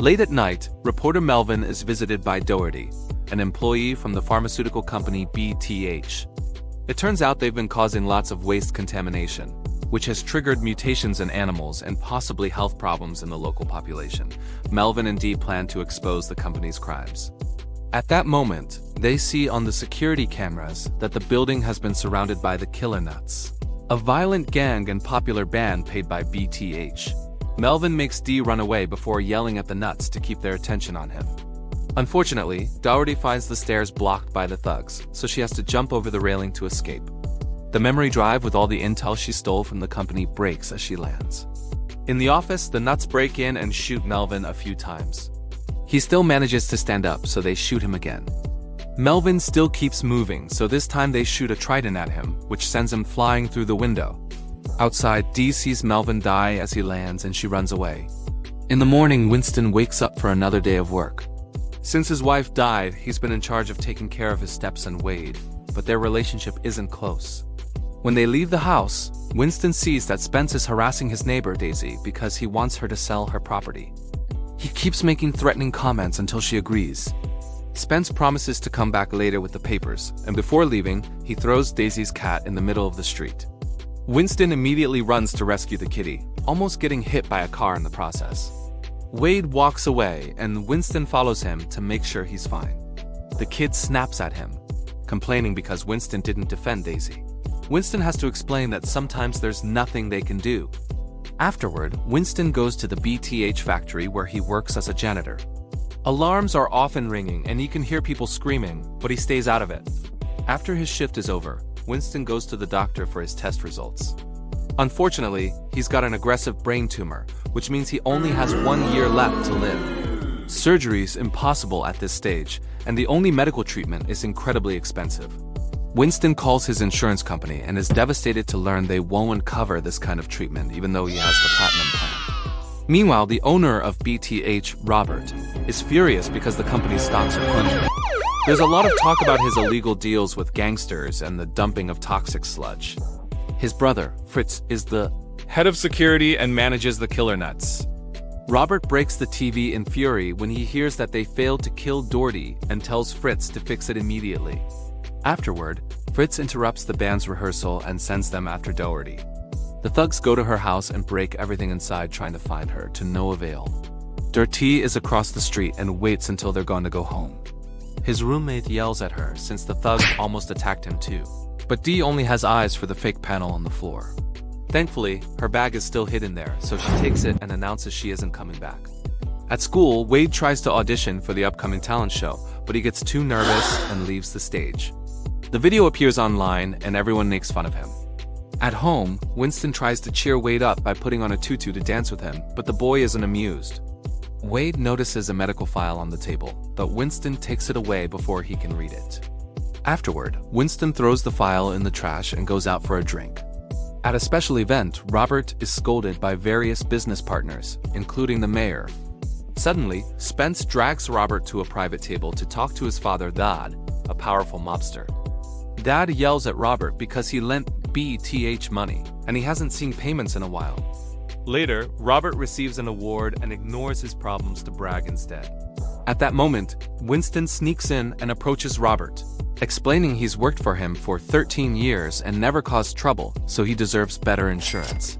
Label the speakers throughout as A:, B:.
A: Late at night, reporter Melvin is visited by Doherty, an employee from the pharmaceutical company BTH. It turns out they've been causing lots of waste contamination, which has triggered mutations in animals and possibly health problems in the local population. Melvin and Dee plan to expose the company's crimes. At that moment, they see on the security cameras that the building has been surrounded by the Killer Nuts, a violent gang and popular band paid by BTH. Melvin makes Dee run away before yelling at the Nuts to keep their attention on him. Unfortunately, Doherty finds the stairs blocked by the thugs, so she has to jump over the railing to escape. The memory drive with all the intel she stole from the company breaks as she lands. In the office, the Nuts break in and shoot Melvin a few times. He still manages to stand up, so they shoot him again. Melvin still keeps moving, so this time they shoot a trident at him, which sends him flying through the window. Outside, Dee sees Melvin die as he lands and she runs away. In the morning, Winston wakes up for another day of work. Since his wife died, he's been in charge of taking care of his stepson Wade, but their relationship isn't close. When they leave the house, Winston sees that Spence is harassing his neighbor Daisy because he wants her to sell her property. He keeps making threatening comments until she agrees. Spence promises to come back later with the papers, and before leaving, he throws Daisy's cat in the middle of the street. Winston immediately runs to rescue the kitty, almost getting hit by a car in the process. Wade walks away, and Winston follows him to make sure he's fine. The kid snaps at him, complaining because Winston didn't defend Daisy. Winston has to explain that sometimes there's nothing they can do. Afterward, Winston goes to the BTH factory where he works as a janitor. Alarms are often ringing and he can hear people screaming, but he stays out of it. After his shift is over, Winston goes to the doctor for his test results. Unfortunately, he's got an aggressive brain tumor, which means he only has 1 year left to live. Surgery's impossible at this stage, and the only medical treatment is incredibly expensive. Winston calls his insurance company and is devastated to learn they won't cover this kind of treatment even though he has the platinum plan. Meanwhile, the owner of BTH, Robert, is furious because the company's stocks are plunging. There's a lot of talk about his illegal deals with gangsters and the dumping of toxic sludge. His brother, Fritz, is the head of security and manages the Killer Nuts. Robert breaks the TV in fury when he hears that they failed to kill Doherty and tells Fritz to fix it immediately. Afterward, Fritz interrupts the band's rehearsal and sends them after Doherty. The thugs go to her house and break everything inside trying to find her, to no avail. Doherty is across the street and waits until they're going to go home. His roommate yells at her since the thugs almost attacked him too. But Dee only has eyes for the fake panel on the floor. Thankfully, her bag is still hidden there, so she takes it and announces she isn't coming back. At school, Wade tries to audition for the upcoming talent show, but he gets too nervous and leaves the stage. The video appears online and everyone makes fun of him. At home, Winston tries to cheer Wade up by putting on a tutu to dance with him, but the boy isn't amused. Wade notices a medical file on the table, but Winston takes it away before he can read it. Afterward, Winston throws the file in the trash and goes out for a drink. At a special event, Robert is scolded by various business partners, including the mayor. Suddenly, Spence drags Robert to a private table to talk to his father, Dad, a powerful mobster. Dad yells at Robert because he lent BTH money, and he hasn't seen payments in a while. Later, Robert receives an award and ignores his problems to brag instead. At that moment, Winston sneaks in and approaches Robert, explaining he's worked for him for 13 years and never caused trouble, so he deserves better insurance.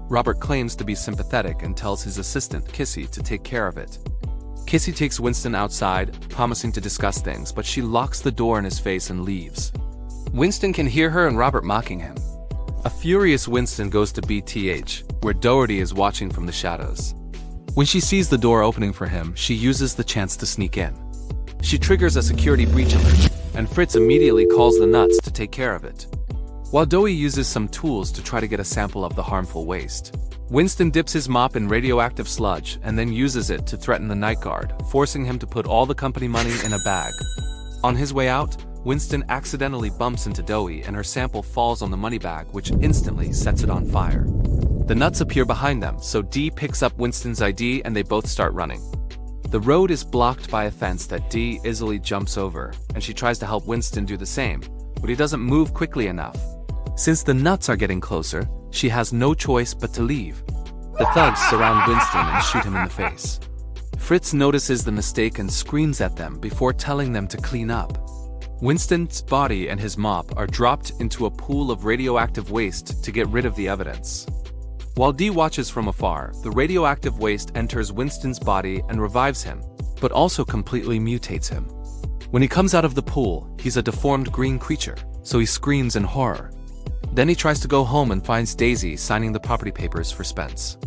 A: Robert claims to be sympathetic and tells his assistant, Kissy, to take care of it. Kissy takes Winston outside, promising to discuss things, but she locks the door in his face and leaves. Winston can hear her and Robert mocking him. A furious Winston goes to BTH, where Doherty is watching from the shadows. When she sees the door opening for him, she uses the chance to sneak in. She triggers a security breach alert, and Fritz immediately calls the Nuts to take care of it. While Doherty uses some tools to try to get a sample of the harmful waste, Winston dips his mop in radioactive sludge and then uses it to threaten the night guard, forcing him to put all the company money in a bag. On his way out, Winston accidentally bumps into Doherty and her sample falls on the money bag, which instantly sets it on fire. The Nuts appear behind them, so Dee picks up Winston's ID and they both start running. The road is blocked by a fence that Dee easily jumps over, and she tries to help Winston do the same, but he doesn't move quickly enough. Since the Nuts are getting closer, she has no choice but to leave. The thugs surround Winston and shoot him in the face. Fritz notices the mistake and screams at them before telling them to clean up. Winston's body and his mop are dropped into a pool of radioactive waste to get rid of the evidence. While Dee watches from afar, the radioactive waste enters Winston's body and revives him, but also completely mutates him. When he comes out of the pool, he's a deformed green creature, so he screams in horror. Then he tries to go home and finds Daisy signing the property papers for Spence.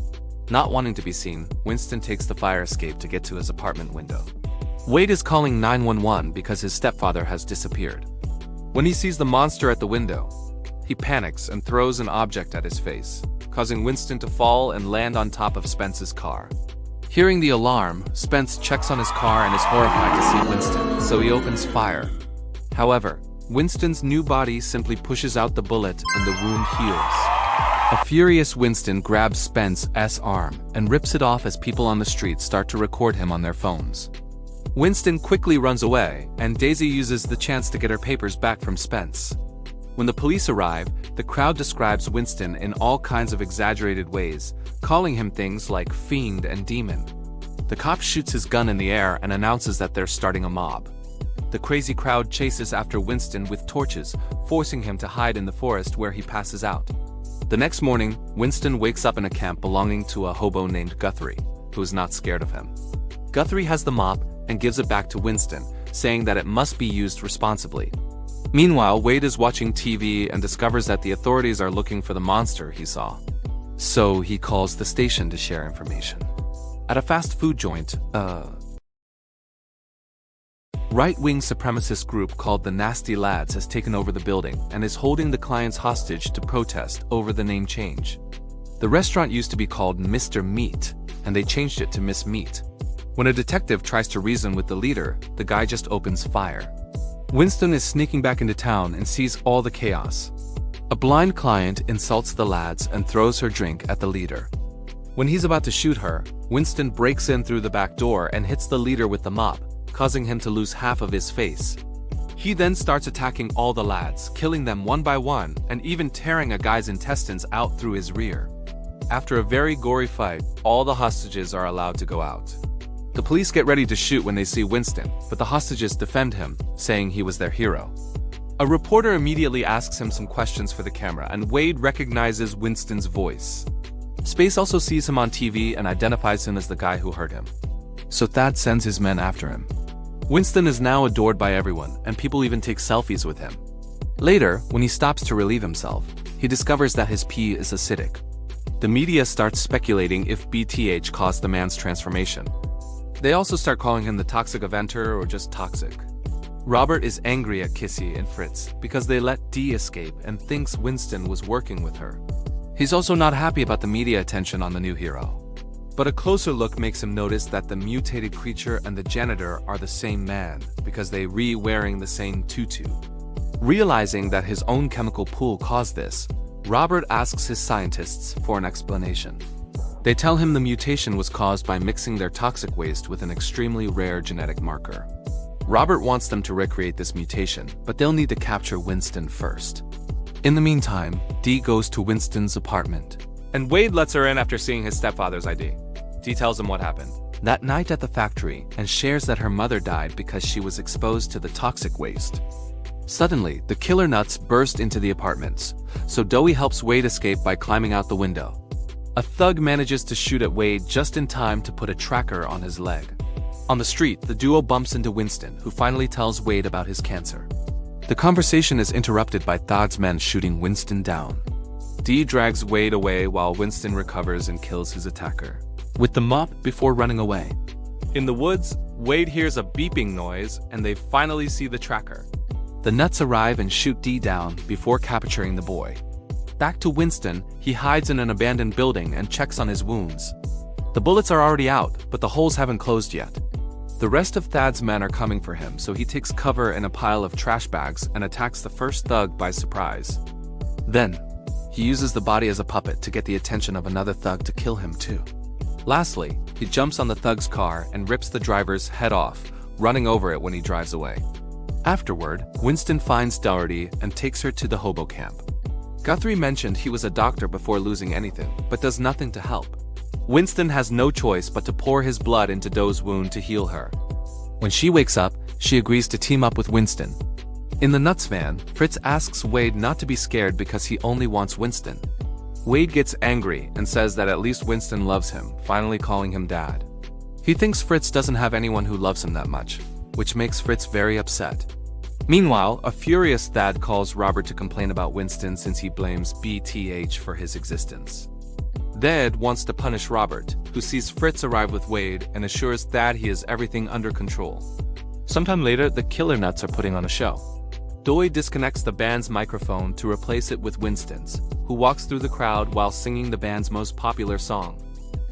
A: Not wanting to be seen, Winston takes the fire escape to get to his apartment window. Wade is calling 911 because his stepfather has disappeared. When he sees the monster at the window, he panics and throws an object at his face, causing Winston to fall and land on top of Spence's car. Hearing the alarm, Spence checks on his car and is horrified to see Winston, so he opens fire. However, Winston's new body simply pushes out the bullet and the wound heals. A furious Winston grabs Spence's arm and rips it off as people on the street start to record him on their phones. Winston quickly runs away, and Daisy uses the chance to get her papers back from Spence. When the police arrive, the crowd describes Winston in all kinds of exaggerated ways, calling him things like fiend and demon. The cop shoots his gun in the air and announces that they're starting a mob. The crazy crowd chases after Winston with torches, forcing him to hide in the forest where he passes out. The next morning, Winston wakes up in a camp belonging to a hobo named Guthrie, who is not scared of him. Guthrie has the mop and gives it back to Winston, saying that it must be used responsibly. Meanwhile, Wade is watching TV and discovers that the authorities are looking for the monster he saw. So he calls the station to share information. At a fast food joint, right-wing supremacist group called the Nasty Lads has taken over the building and is holding the clients hostage to protest over the name change. The restaurant used to be called Mr. Meat, and they changed it to Miss Meat. When a detective tries to reason with the leader, the guy just opens fire. Winston is sneaking back into town and sees all the chaos. A blind client insults the lads and throws her drink at the leader. When he's about to shoot her, Winston breaks in through the back door and hits the leader with the mop, causing him to lose half of his face. He then starts attacking all the lads, killing them one by one, and even tearing a guy's intestines out through his rear. After a very gory fight, all the hostages are allowed to go out. The police get ready to shoot when they see Winston, but the hostages defend him, saying he was their hero. A reporter immediately asks him some questions for the camera, and Wade recognizes Winston's voice. Space also sees him on TV and identifies him as the guy who hurt him. So Thad sends his men after him. Winston is now adored by everyone, and people even take selfies with him. Later, when he stops to relieve himself, he discovers that his pee is acidic. The media starts speculating if BTH caused the man's transformation. They also start calling him the toxic eventer or just toxic. Robert is angry at Kissy and Fritz because they let Dee escape and thinks Winston was working with her. He's also not happy about the media attention on the new hero. But a closer look makes him notice that the mutated creature and the janitor are the same man because they wearing the same tutu. Realizing that his own chemical pool caused this, Robert asks his scientists for an explanation. They tell him the mutation was caused by mixing their toxic waste with an extremely rare genetic marker. Robert wants them to recreate this mutation, but they'll need to capture Winston first. In the meantime, Dee goes to Winston's apartment, and Wade lets her in after seeing his stepfather's ID. Dee tells him what happened that night at the factory and shares that her mother died because she was exposed to the toxic waste. Suddenly, the killer nuts burst into the apartments, so Dewey helps Wade escape by climbing out the window. A thug manages to shoot at Wade just in time to put a tracker on his leg. On the street, the duo bumps into Winston, who finally tells Wade about his cancer. The conversation is interrupted by Thad's men shooting Winston down. Dee drags Wade away while Winston recovers and kills his attacker with the mop before running away. In the woods, Wade hears a beeping noise and they finally see the tracker. The nuts arrive and shoot Dee down before capturing the boy. Back to Winston, he hides in an abandoned building and checks on his wounds. The bullets are already out, but the holes haven't closed yet. The rest of Thad's men are coming for him, so he takes cover in a pile of trash bags and attacks the first thug by surprise. Then, he uses the body as a puppet to get the attention of another thug to kill him too. Lastly, he jumps on the thug's car and rips the driver's head off, running over it when he drives away. Afterward, Winston finds Doherty and takes her to the hobo camp. Guthrie mentioned he was a doctor before losing anything, but does nothing to help. Winston has no choice but to pour his blood into Doe's wound to heal her. When she wakes up, she agrees to team up with Winston. In the Nuts van, Fritz asks Wade not to be scared because he only wants Winston. Wade gets angry and says that at least Winston loves him, finally calling him Dad. He thinks Fritz doesn't have anyone who loves him that much, which makes Fritz very upset. Meanwhile, a furious Thad calls Robert to complain about Winston since he blames BTH for his existence. Thad wants to punish Robert, who sees Fritz arrive with Wade and assures Thad he has everything under control. Sometime later, the Killer Nuts are putting on a show. Doe disconnects the band's microphone to replace it with Winston's, who walks through the crowd while singing the band's most popular song.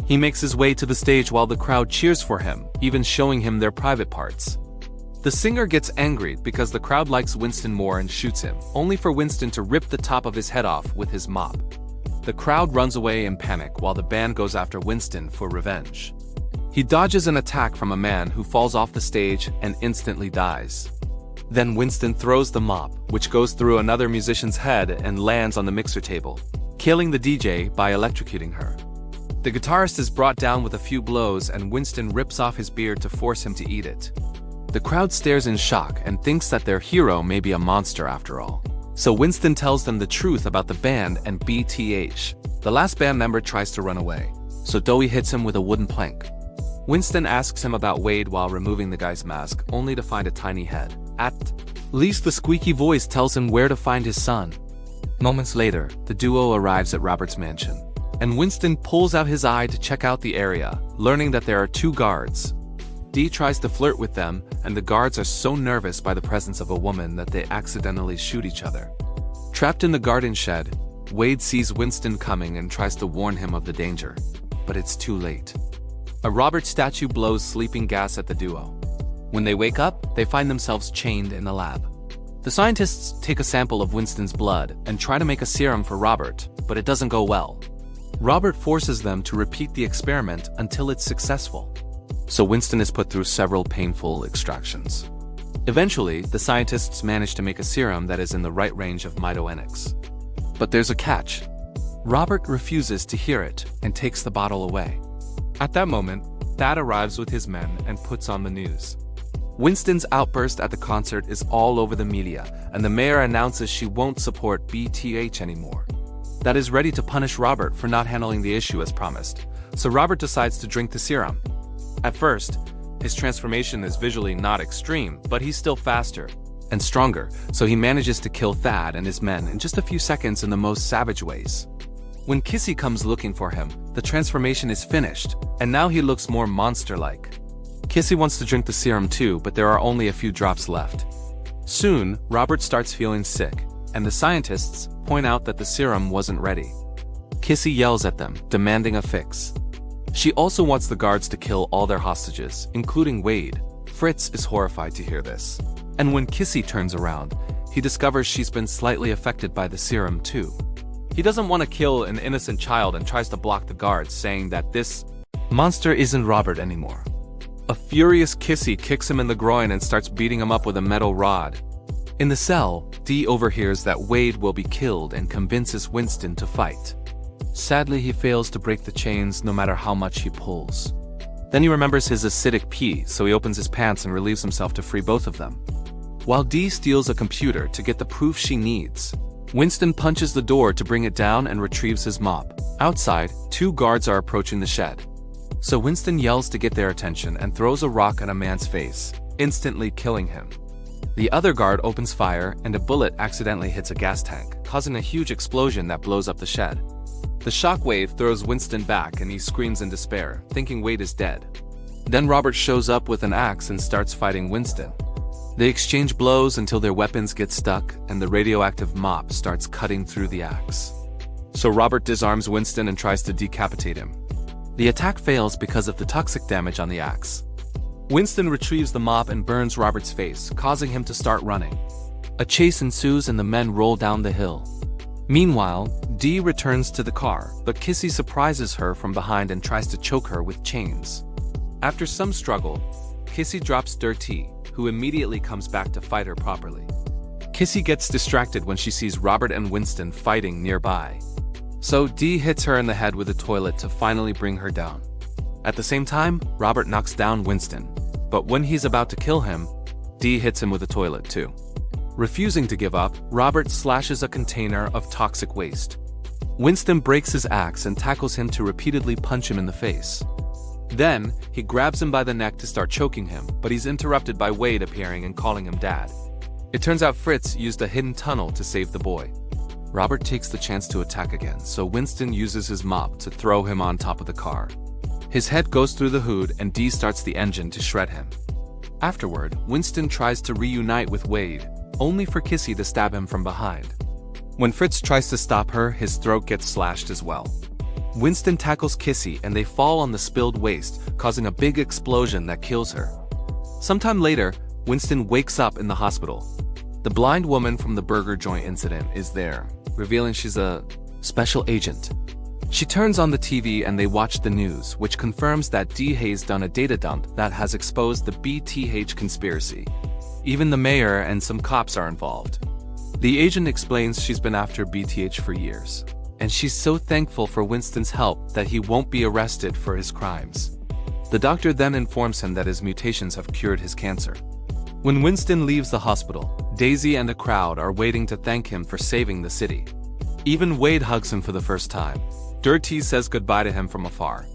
A: He makes his way to the stage while the crowd cheers for him, even showing him their private parts. The singer gets angry because the crowd likes Winston more and shoots him, only for Winston to rip the top of his head off with his mop. The crowd runs away in panic while the band goes after Winston for revenge. He dodges an attack from a man who falls off the stage and instantly dies. Then Winston throws the mop, which goes through another musician's head and lands on the mixer table, killing the DJ by electrocuting her. The guitarist is brought down with a few blows and Winston rips off his beard to force him to eat it. The crowd stares in shock and thinks that their hero may be a monster after all. So Winston tells them the truth about the band and BTH. The last band member tries to run away, so Doe hits him with a wooden plank. Winston asks him about Wade while removing the guy's mask, only to find a tiny head. At least the squeaky voice tells him where to find his son. Moments later, the duo arrives at Robert's mansion, and Winston pulls out his eye to check out the area, learning that there are 2 guards. Dee tries to flirt with them, and the guards are so nervous by the presence of a woman that they accidentally shoot each other. Trapped in the garden shed, Wade sees Winston coming and tries to warn him of the danger, but it's too late. A Robert statue blows sleeping gas at the duo. When they wake up, they find themselves chained in the lab. The scientists take a sample of Winston's blood and try to make a serum for Robert, but it doesn't go well. Robert forces them to repeat the experiment until it's successful. So Winston is put through several painful extractions. Eventually, the scientists manage to make a serum that is in the right range of mitoenics. But there's a catch. Robert refuses to hear it and takes the bottle away. At that moment, Thad arrives with his men and puts on the news. Winston's outburst at the concert is all over the media, and the mayor announces she won't support BTH anymore. Thad is ready to punish Robert for not handling the issue as promised, so Robert decides to drink the serum. At first, his transformation is visually not extreme, but he's still faster and stronger, so he manages to kill Thad and his men in just a few seconds in the most savage ways. When Kissy comes looking for him, the transformation is finished, and now he looks more monster-like. Kissy wants to drink the serum too, but there are only a few drops left. Soon, Robert starts feeling sick, and the scientists point out that the serum wasn't ready. Kissy yells at them, demanding a fix. She also wants the guards to kill all their hostages, including Wade. Fritz is horrified to hear this. And when Kissy turns around, he discovers she's been slightly affected by the serum too. He doesn't want to kill an innocent child and tries to block the guards, saying that this monster isn't Robert anymore. A furious Kissy kicks him in the groin and starts beating him up with a metal rod. In the cell, Dee overhears that Wade will be killed and convinces Winston to fight. Sadly, he fails to break the chains no matter how much he pulls. Then he remembers his acidic pee, so he opens his pants and relieves himself to free both of them. While Dee steals a computer to get the proof she needs, Winston punches the door to bring it down and retrieves his mop. Outside, 2 guards are approaching the shed. So Winston yells to get their attention and throws a rock at a man's face, instantly killing him. The other guard opens fire and a bullet accidentally hits a gas tank, causing a huge explosion that blows up the shed. The shockwave throws Winston back and he screams in despair, thinking Wade is dead. Then Robert shows up with an axe and starts fighting Winston. They exchange blows until their weapons get stuck and the radioactive mop starts cutting through the axe. So Robert disarms Winston and tries to decapitate him. The attack fails because of the toxic damage on the axe. Winston retrieves the mop and burns Robert's face, causing him to start running. A chase ensues and the men roll down the hill. Meanwhile, Dee returns to the car, but Kissy surprises her from behind and tries to choke her with chains. After some struggle, Kissy drops Dirty, who immediately comes back to fight her properly. Kissy gets distracted when she sees Robert and Winston fighting nearby. So Dee hits her in the head with a toilet to finally bring her down. At the same time, Robert knocks down Winston, but when he's about to kill him, Dee hits him with a toilet too. Refusing to give up, Robert slashes a container of toxic waste. Winston breaks his axe and tackles him to repeatedly punch him in the face. Then, he grabs him by the neck to start choking him, but he's interrupted by Wade appearing and calling him Dad. It turns out Fritz used a hidden tunnel to save the boy. Robert takes the chance to attack again, so Winston uses his mop to throw him on top of the car. His head goes through the hood and Dee starts the engine to shred him. Afterward, Winston tries to reunite with Wade, only for Kissy to stab him from behind. When Fritz tries to stop her, his throat gets slashed as well. Winston tackles Kissy and they fall on the spilled waste, causing a big explosion that kills her. Sometime later, Winston wakes up in the hospital. The blind woman from the burger joint incident is there, revealing she's a special agent. She turns on the TV and they watch the news, which confirms that Dee has done a data dump that has exposed the BTH conspiracy. Even the mayor and some cops are involved. The agent explains she's been after BTH for years, and she's so thankful for Winston's help that he won't be arrested for his crimes. The doctor then informs him that his mutations have cured his cancer. When Winston leaves the hospital, Daisy and a crowd are waiting to thank him for saving the city. Even Wade hugs him for the first time. Dirty says goodbye to him from afar.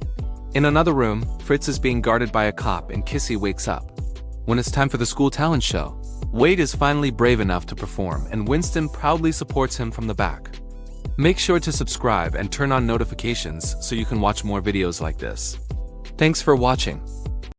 A: In another room, Fritz is being guarded by a cop and Kissy wakes up. When it's time for the school talent show, Wade is finally brave enough to perform and Winston proudly supports him from the back. Make sure to subscribe and turn on notifications so you can watch more videos like this. Thanks for watching.